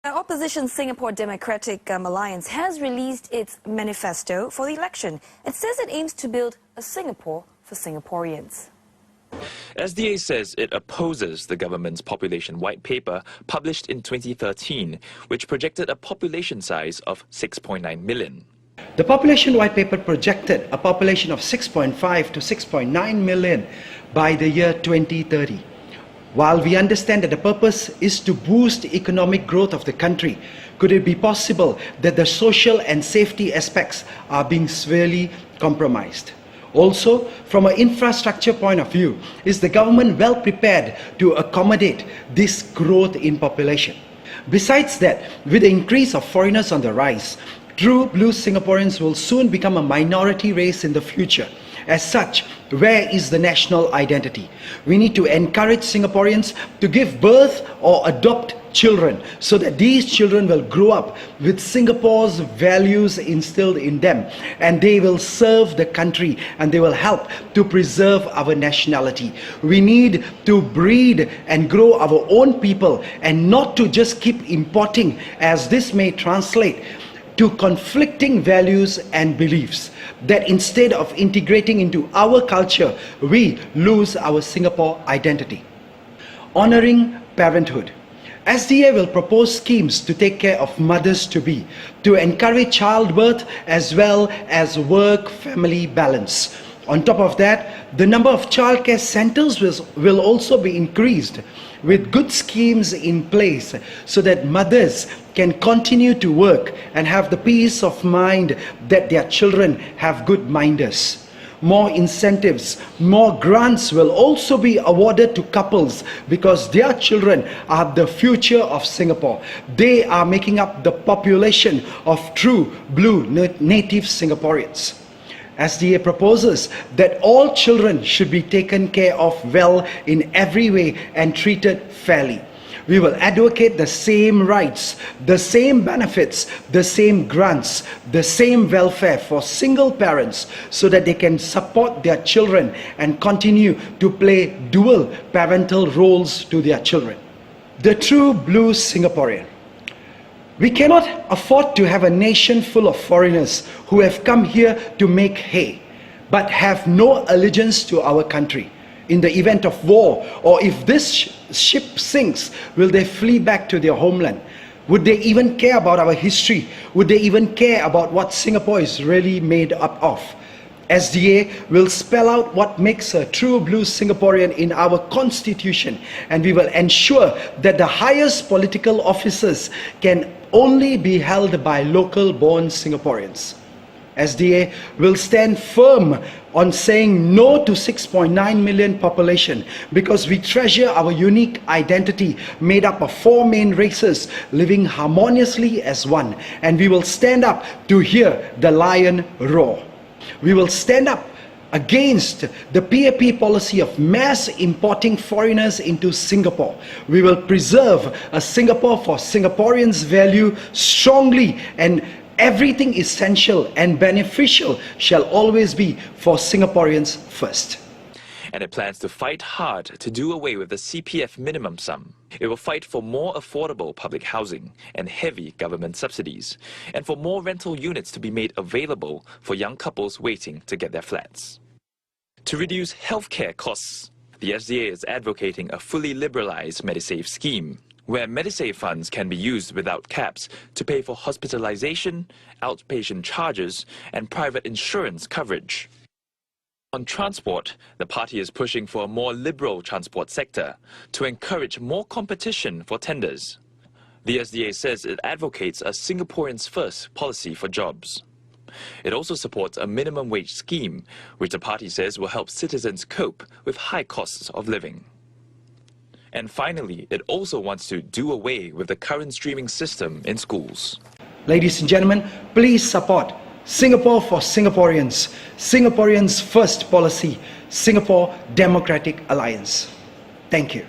The opposition Singapore Democratic Alliance has released its manifesto for the election. It says it aims to build a Singapore for Singaporeans. SDA says it opposes the government's population white paper published in 2013, which projected a population size of 6.9 million. The population white paper projected a population of 6.5 to 6.9 million by the year 2030. While we understand that the purpose is to boost economic growth of the country, could it be possible that the social and safety aspects are being severely compromised? Also, from an infrastructure point of view, is the government well prepared to accommodate this growth in population? Besides that, with the increase of foreigners on the rise, true blue Singaporeans will soon become a minority race in the future. As such, where is the national identity? We need to encourage Singaporeans to give birth or adopt children so that these children will grow up with Singapore's values instilled in them, and they will serve the country and they will help to preserve our nationality. We need to breed and grow our own people and not to just keep importing, as this may translate to conflicting values and beliefs, that instead of integrating into our culture, we lose our Singapore identity. Honoring parenthood. SDA will propose schemes to take care of mothers-to-be, to encourage childbirth as well as work-family balance. On top of that, the number of childcare centers will also be increased, with good schemes in place so that mothers can continue to work and have the peace of mind that their children have good minders. More incentives, more grants will also be awarded to couples because their children are the future of Singapore. They are making up the population of true blue native Singaporeans. SDA proposes that all children should be taken care of well in every way and treated fairly. We will advocate the same rights, the same benefits, the same grants, the same welfare for single parents so that they can support their children and continue to play dual parental roles to their children. The true blue Singaporean. We cannot afford to have a nation full of foreigners who have come here to make hay, but have no allegiance to our country. In the event of war, or if this ship sinks, will they flee back to their homeland? Would they even care about our history? Would they even care about what Singapore is really made up of? SDA will spell out what makes a true blue Singaporean in our constitution, and we will ensure that the highest political offices can only be held by local-born Singaporeans. SDA will stand firm on saying no to 6.9 million population because we treasure our unique identity made up of 4 main races living harmoniously as one, and we will stand up to hear the lion roar. We will stand up against the PAP policy of mass importing foreigners into Singapore. We will preserve a Singapore for Singaporeans value strongly, and everything essential and beneficial shall always be for Singaporeans first. And it plans to fight hard to do away with the CPF minimum sum. It will fight for more affordable public housing and heavy government subsidies, and for more rental units to be made available for young couples waiting to get their flats. To reduce healthcare costs, the SDA is advocating a fully liberalized Medisave scheme, where Medisave funds can be used without caps to pay for hospitalization, outpatient charges, and private insurance coverage. On transport, the party is pushing for a more liberal transport sector to encourage more competition for tenders. The SDA says it advocates a Singaporeans first policy for jobs. It also supports a minimum wage scheme, which the party says will help citizens cope with high costs of living. And finally, it also wants to do away with the current streaming system in schools. Ladies and gentlemen, please support Singapore for Singaporeans, Singaporeans First policy, Singapore Democratic Alliance. Thank you.